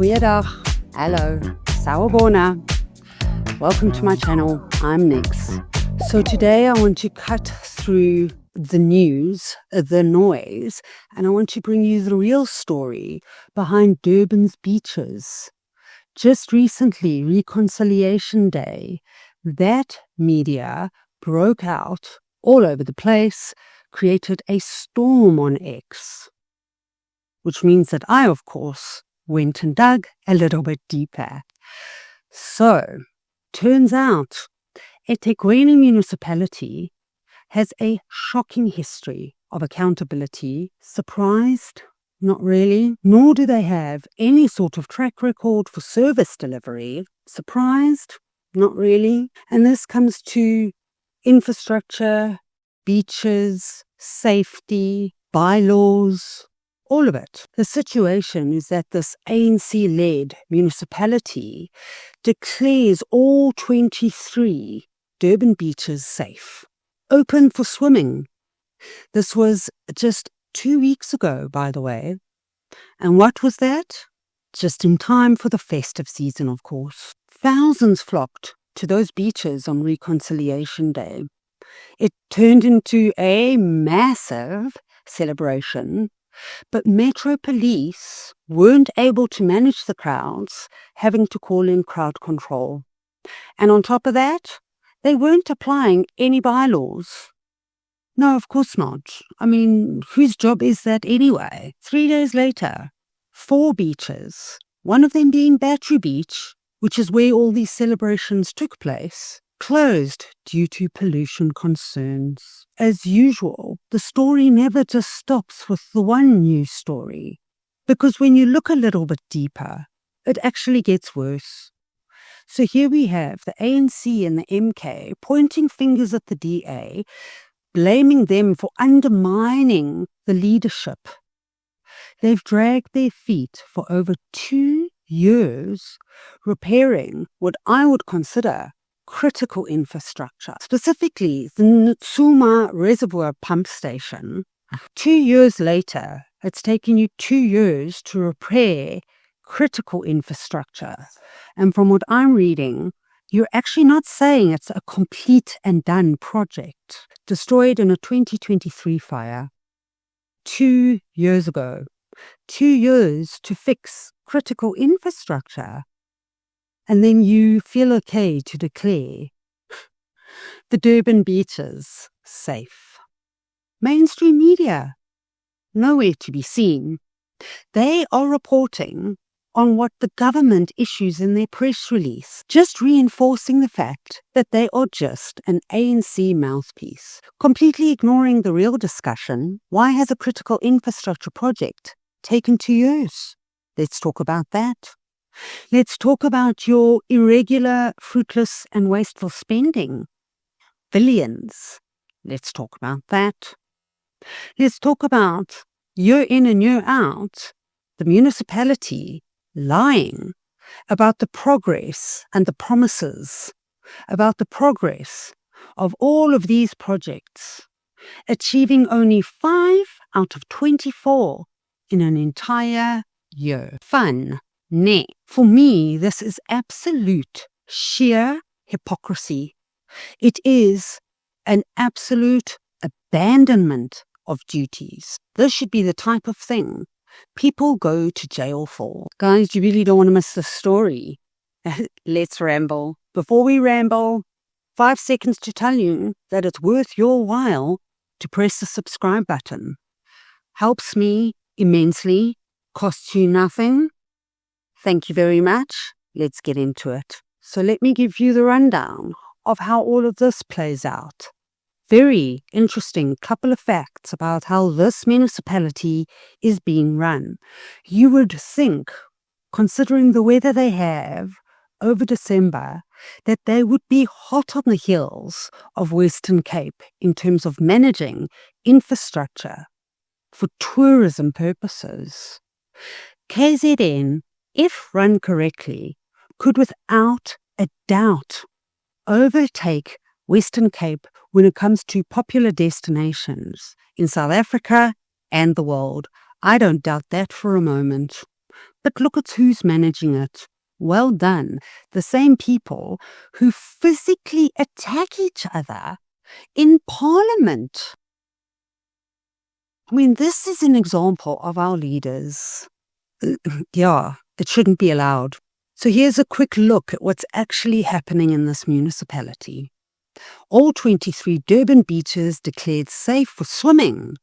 Goeiedag, hello, sawubona. Welcome to my channel, I'm Nix. So today I want to cut through the news, the noise, and I want to bring you the real story behind Durban's beaches. Just recently, Reconciliation Day, that media broke out all over the place, created a storm on X, which means that I, of course, went and dug a little bit deeper. So, turns out, eThekwini Municipality has a shocking history of accountability. Surprised? Not really. Nor do they have any sort of track record for service delivery. Surprised? Not really. And this comes to infrastructure, beaches, safety, bylaws, all of it. The situation is that this ANC-led municipality declares all 23 Durban beaches safe, open for swimming. This was just 2 weeks ago, by the way. And what was that? Just in time for the festive season, of course. Thousands flocked to those beaches on Reconciliation Day. It turned into a massive celebration, but Metro Police weren't able to manage the crowds, having to call in crowd control. And on top of that, they weren't applying any bylaws. No, of course not. I mean, whose job is that anyway? 3 days later, 4 beaches, one of them being Battery Beach, which is where all these celebrations took place, closed due to pollution concerns. As usual, the story never just stops with the one news story, because when you look a little bit deeper, it actually gets worse. So here we have the ANC and the MK pointing fingers at the DA, blaming them for undermining the leadership. They've dragged their feet for over 2 years repairing what I would consider critical infrastructure, specifically the Ntsuma Reservoir Pump Station. 2 years later, it's taken you 2 years to repair critical infrastructure. And from what I'm reading, you're actually not saying it's a complete and done project. Destroyed in a 2023 fire 2 years ago. 2 years to fix critical infrastructure. And then you feel okay to declare the Durban beaches safe. Mainstream media, nowhere to be seen. They are reporting on what the government issues in their press release, just reinforcing the fact that they are just an ANC mouthpiece, completely ignoring the real discussion. Why has a critical infrastructure project taken 2 years? Let's talk about that. Let's talk about your irregular, fruitless and wasteful spending. Billions. Let's talk about that. Let's talk about year in and year out, the municipality lying about the progress and the promises, about the progress of all of these projects, achieving only 5 out of 24 in an entire year. Fun. Nay, for me, this is absolute sheer hypocrisy. It is an absolute abandonment of duties. This should be the type of thing people go to jail for. Guys, you really don't want to miss this story. Let's ramble. Before we ramble, 5 seconds to tell you that it's worth your while to press the subscribe button. Helps me immensely, costs you nothing. Thank you very much. Let's get into it. So let me give you the rundown of how all of this plays out. Very interesting couple of facts about how this municipality is being run. You would think, considering the weather they have over December, that they would be hot on the heels of Western Cape in terms of managing infrastructure for tourism purposes. KZN, if run correctly, could without a doubt overtake Western Cape when it comes to popular destinations in South Africa and the world. I don't doubt that for a moment. But look at who's managing it. Well done. The same people who physically attack each other in Parliament. I mean, this is an example of our leaders. Yeah, it shouldn't be allowed. So here's a quick look at what's actually happening in this municipality. All 23 Durban beaches declared safe for swimming,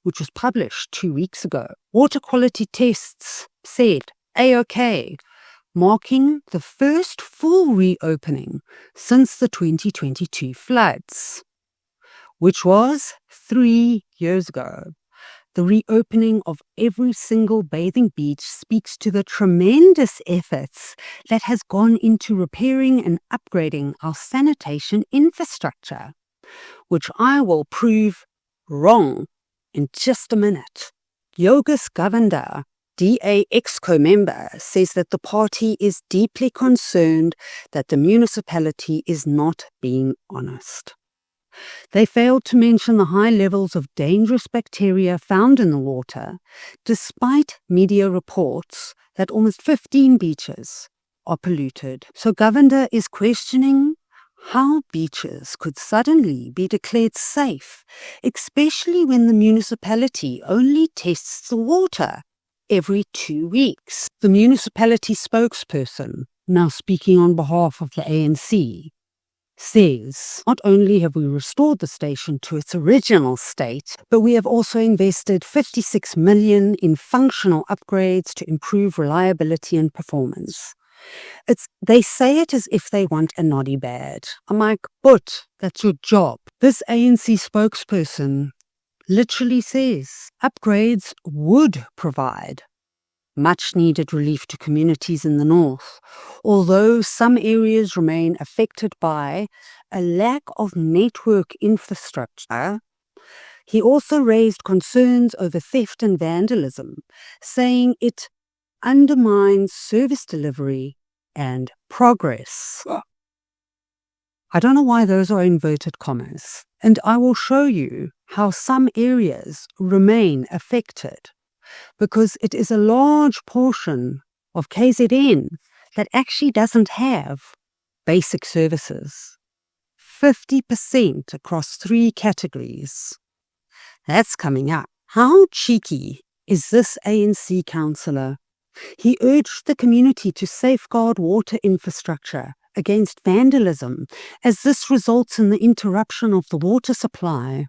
which was published 2 weeks ago. Water quality tests said A-OK, marking the first full reopening since the 2022 floods, which was 3 years ago. The reopening of every single bathing beach speaks to the tremendous efforts that has gone into repairing and upgrading our sanitation infrastructure, which I will prove wrong in just a minute. Yogesh Govender, DA Exco member, says that the party is deeply concerned that the municipality is not being honest. They failed to mention the high levels of dangerous bacteria found in the water, despite media reports that almost 15 beaches are polluted. So Govender is questioning how beaches could suddenly be declared safe, especially when the municipality only tests the water every 2 weeks. The municipality spokesperson, now speaking on behalf of the ANC, says, not only have we restored the station to its original state, but we have also invested 56 million in functional upgrades to improve reliability and performance. They say it as if they want a noddy badge. I'm like, but that's your job. This ANC spokesperson literally says upgrades would provide much needed relief to communities in the north, although some areas remain affected by a lack of network infrastructure. He also raised concerns over theft and vandalism, saying it undermines service delivery and progress. I don't know why those are inverted commas, and I will show you how some areas remain affected, because it is a large portion of KZN that actually doesn't have basic services. 50% across 3 categories. That's coming up. How cheeky is this ANC councillor? He urged the community to safeguard water infrastructure against vandalism, as this results in the interruption of the water supply.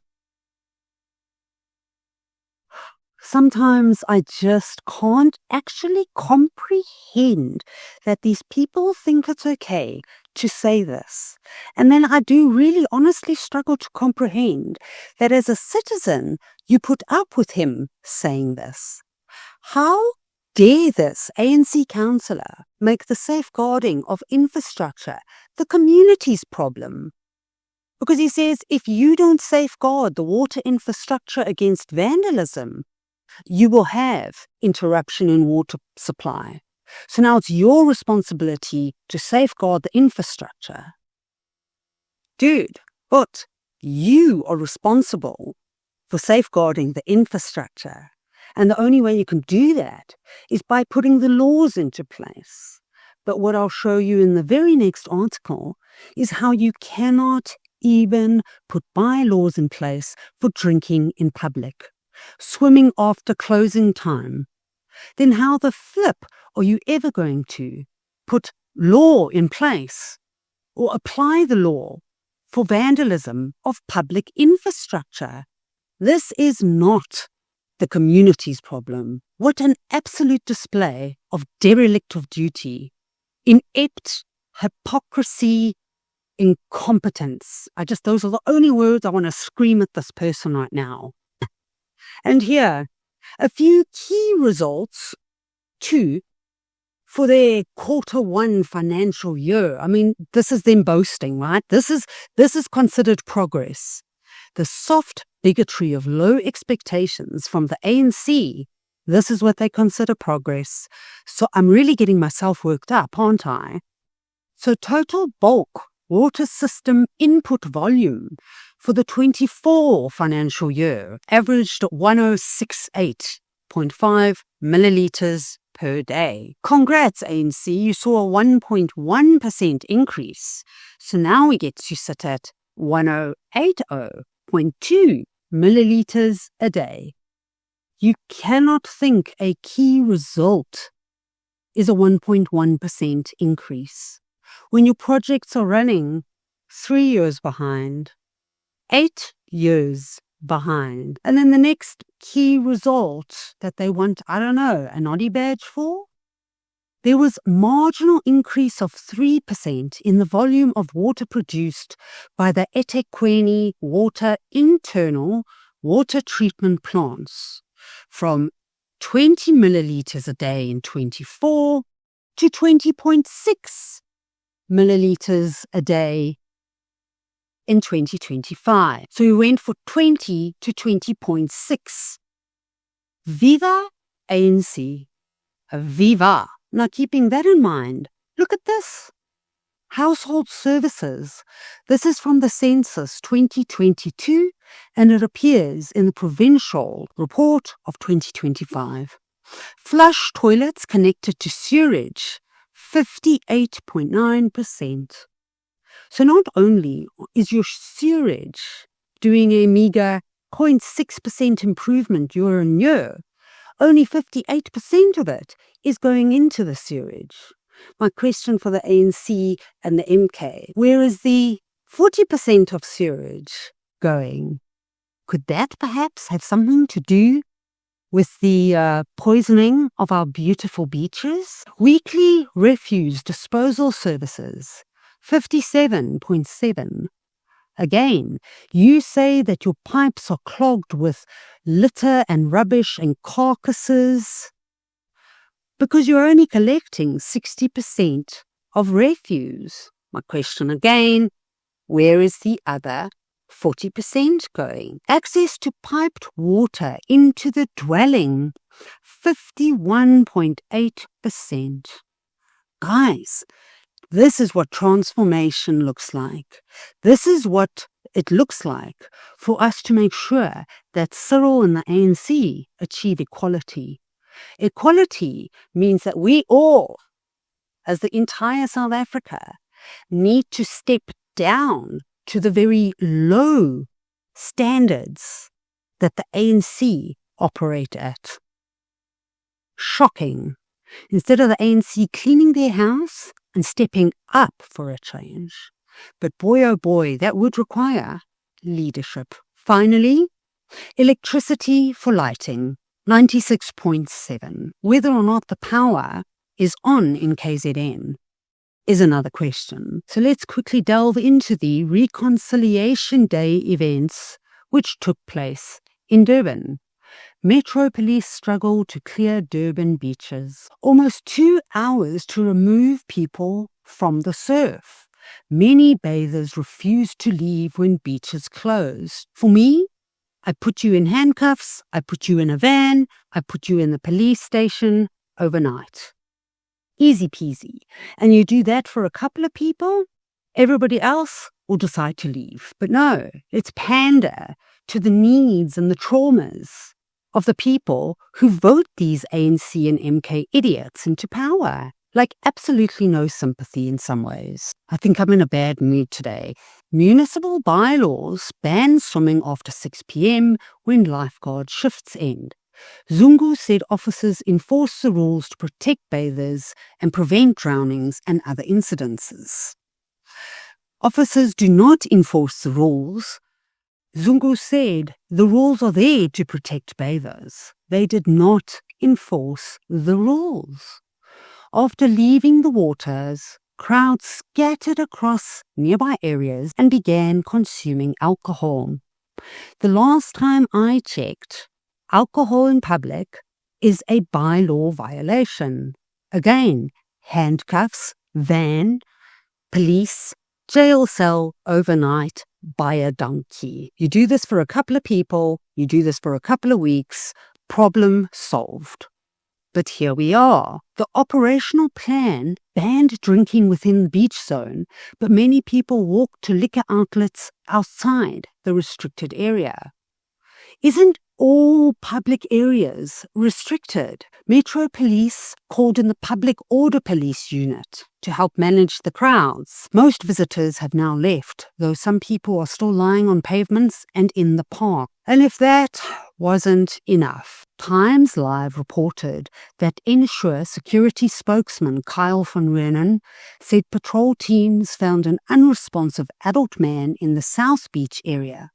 Sometimes I just can't actually comprehend that these people think it's okay to say this. And then I do really honestly struggle to comprehend that as a citizen, you put up with him saying this. How dare this ANC councillor make the safeguarding of infrastructure the community's problem? Because he says if you don't safeguard the water infrastructure against vandalism, you will have interruption in water supply. So now it's your responsibility to safeguard the infrastructure. Dude, but you are responsible for safeguarding the infrastructure. And the only way you can do that is by putting the laws into place. But what I'll show you in the very next article is how you cannot even put bylaws in place for drinking in public. Swimming after closing time, then how the flip are you ever going to put law in place or apply the law for vandalism of public infrastructure? This is not the community's problem. What an absolute display of derelict of duty, inept hypocrisy, incompetence. Those are the only words I want to scream at this person right now. And here, a few key results, too, for their Q1 financial year. I mean, this is them boasting, right? This is considered progress. The soft bigotry of low expectations from the ANC, this is what they consider progress. So I'm really getting myself worked up, aren't I? So total bulk water system input volume for the 24 financial year averaged 1068.5 millilitres per day. Congrats, ANC, you saw a 1.1% increase. So now we get to sit at 1080.2 milliliters a day. You cannot think a key result is a 1.1% increase when your projects are running 3 years behind, 8 years behind. And then the next key result that they want, I don't know, an Audi badge for? There was marginal increase of 3% in the volume of water produced by the eThekwini water internal water treatment plants from 20 milliliters a day in 24 to 20.6 milliliters a day in 2025. So we went for 20 to 20.6. Viva ANC. Viva. Now keeping that in mind, look at this. Household services. This is from the census 2022 and it appears in the provincial report of 2025. Flush toilets connected to sewage, 58.9%. So not only is your sewage doing a meager 0.6% improvement year on year, only 58% of it is going into the sewage. My question for the ANC and the MK, where is the 40% of sewage going? Could that perhaps have something to do with the poisoning of our beautiful beaches? Weekly refuse disposal services, 57.7. Again, you say that your pipes are clogged with litter and rubbish and carcasses because you're only collecting 60% of refuse. My question again, where is the other 40% going? Access to piped water into the dwelling, 51.8%. Guys, this is what transformation looks like. This is what it looks like for us to make sure that Cyril and the ANC achieve equality. Equality means that we all, as the entire South Africa, need to step down to the very low standards that the ANC operate at. Shocking. Instead of the ANC cleaning their house and stepping up for a change. But boy, oh boy, that would require leadership. Finally, electricity for lighting, 96.7. Whether or not the power is on in KZN is another question. So let's quickly delve into the Reconciliation Day events which took place in Durban. Metro police struggle to clear Durban beaches. Almost 2 hours to remove people from the surf. Many bathers refuse to leave when beaches closed. For me, I put you in handcuffs, I put you in a van, I put you in the police station overnight. Easy peasy. And you do that for a couple of people, everybody else will decide to leave. But no, let's pander to the needs and the traumas of the people who vote these ANC and MK idiots into power. Like absolutely no sympathy in some ways. I think I'm in a bad mood today. Municipal bylaws ban swimming after 6 p.m. when lifeguard shifts end. Zungu said officers enforce the rules to protect bathers and prevent drownings and other incidences. Officers do not enforce the rules. Zungu said the rules are there to protect bathers. They did not enforce the rules. After leaving the waters, crowds scattered across nearby areas and began consuming alcohol. The last time I checked, alcohol in public is a bylaw violation. Again, handcuffs, van, police, jail cell overnight by a donkey. You do this for a couple of people, you do this for a couple of weeks, problem solved. But here we are. The operational plan banned drinking within the beach zone, but many people walked to liquor outlets outside the restricted area. Isn't all public areas restricted? Metro Police called in the Public Order Police Unit to help manage the crowds. Most visitors have now left, though some people are still lying on pavements and in the park. And if that wasn't enough, Times Live reported that Ensure security spokesman Kyle van Renen said patrol teams found an unresponsive adult man in the South Beach area.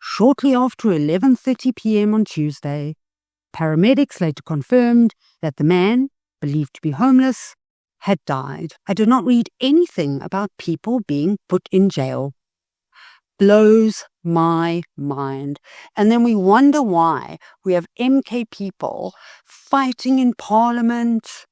Shortly after 11:30 p.m. on Tuesday, paramedics later confirmed that the man, believed to be homeless, had died. I did not read anything about people being put in jail. Blows my mind. And then we wonder why we have MK people fighting in Parliament,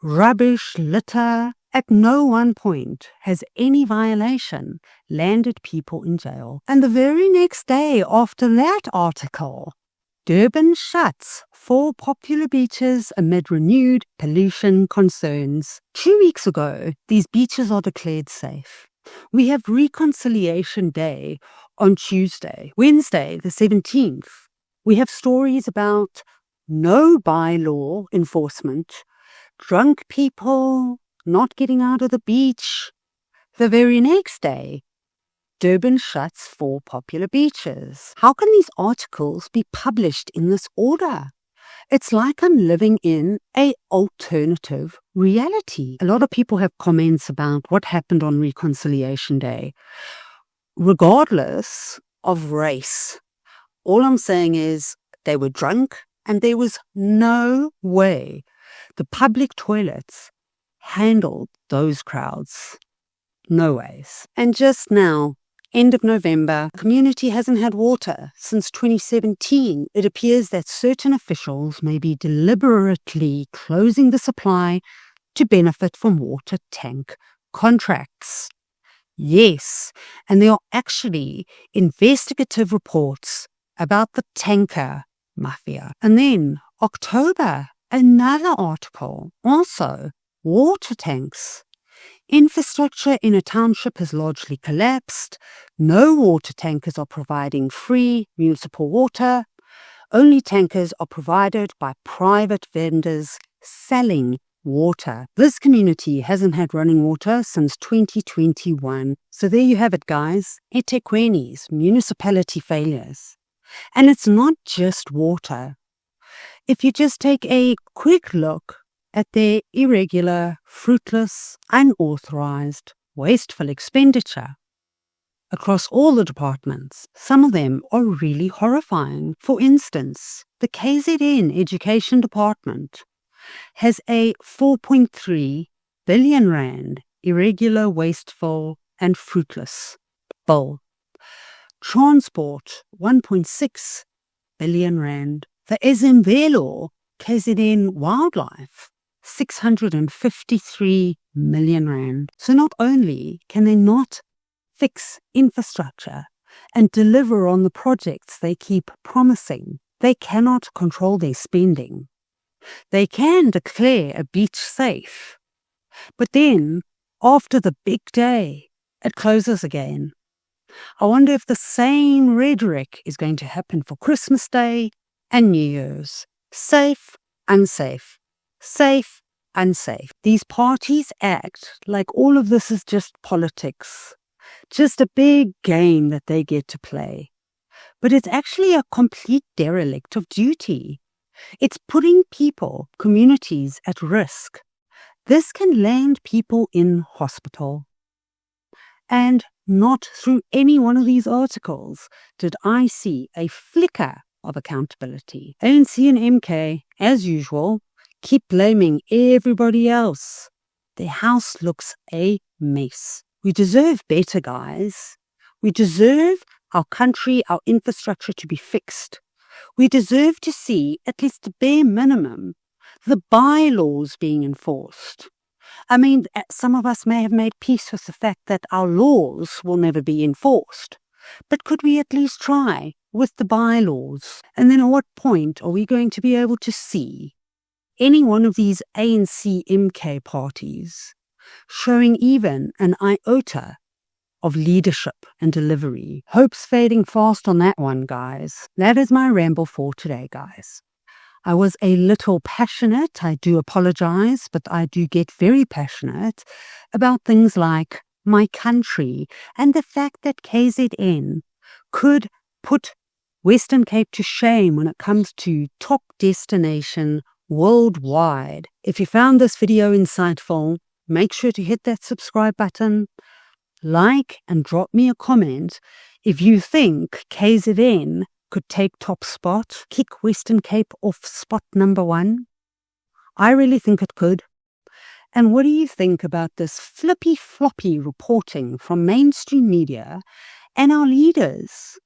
rubbish, litter. At no one point has any violation landed people in jail. And the very next day after that article, Durban shuts 4 popular beaches amid renewed pollution concerns. 2 weeks ago, these beaches are declared safe. We have Reconciliation Day on Tuesday. Wednesday, the 17th, we have stories about no bylaw enforcement, drunk people not getting out of the beach. The very next day, Durban shuts 4 popular beaches. How can these articles be published in this order? It's like I'm living in an alternative reality. A lot of people have comments about what happened on Reconciliation Day. Regardless of race, all I'm saying is they were drunk and there was no way the public toilets handled those crowds. No ways. And just now, end of November, the community hasn't had water since 2017. It appears that certain officials may be deliberately closing the supply to benefit from water tank contracts. Yes, and there are actually investigative reports about the tanker mafia. And then, October, another article, also water tanks. Infrastructure in a township has largely collapsed. No water tankers are providing free municipal water. Only tankers are provided by private vendors selling water. This community hasn't had running water since 2021. So there you have it, guys. eThekwini's municipality failures. And it's not just water. If you just take a quick look at their irregular, fruitless, unauthorized, wasteful expenditure across all the departments, some of them are really horrifying. For instance, the KZN Education Department has a 4.3 billion rand irregular, wasteful, and fruitless bill. Transport, 1.6 billion rand. The Ezemvelo KZN Wildlife, 653 million rand. So not only can they not fix infrastructure and deliver on the projects they keep promising, they cannot control their spending. They can declare a beach safe, but then after the big day, it closes again. I wonder if the same rhetoric is going to happen for Christmas Day and New Year's. Safe, unsafe. Safe, unsafe. These parties act like all of this is just politics, just a big game that they get to play. But it's actually a complete derelict of duty. It's putting people, communities at risk. This can land people in hospital. And not through any one of these articles did I see a flicker of accountability. ANC and MK, as usual, keep blaming everybody else. Their house looks a mess. We deserve better, guys. We deserve our country, our infrastructure to be fixed. We deserve to see, at least the bare minimum, the bylaws being enforced. I mean, some of us may have made peace with the fact that our laws will never be enforced. But could we at least try with the bylaws? And then at what point are we going to be able to see any one of these ANC MK parties showing even an iota of leadership and delivery. Hope's fading fast on that one, guys. That is my ramble for today, guys. I was a little passionate. I do apologize, but I do get very passionate about things like my country and the fact that KZN could put Western Cape to shame when it comes to top destination worldwide. If you found this video insightful, make sure to hit that subscribe button, like, and drop me a comment if you think KZN could take top spot, kick Western Cape off spot number 1. I really think it could. And what do you think about this flippy-floppy reporting from mainstream media and our leaders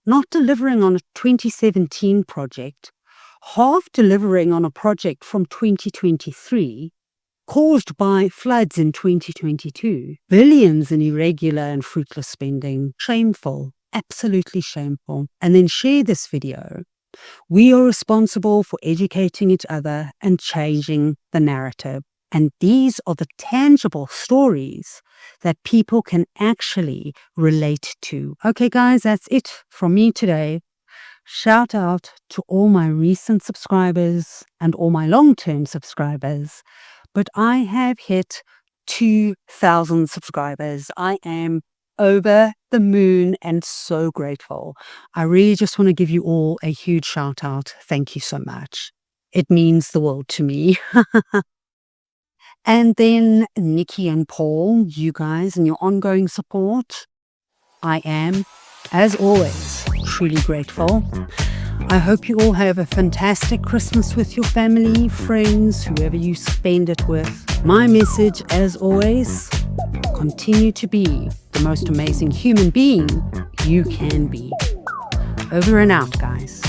not delivering on a 2017 project, half delivering on a project from 2023, caused by floods in 2022, billions in irregular and fruitless spending? Shameful, absolutely shameful. And then share this video. We are responsible for educating each other and changing the narrative. And these are the tangible stories that people can actually relate to. Okay, guys, that's it from me today. Shout out to all my recent subscribers and all my long-term subscribers. But I have hit 2,000 subscribers. I am over the moon and so grateful. I really just want to give you all a huge shout out. Thank you so much. It means the world to me. And then Nikki and Paul, you guys and your ongoing support. I am, as always, truly grateful. I hope you all have a fantastic Christmas with your family, friends, whoever you spend it with. My message, as always, continue to be the most amazing human being you can be. Over and out, guys.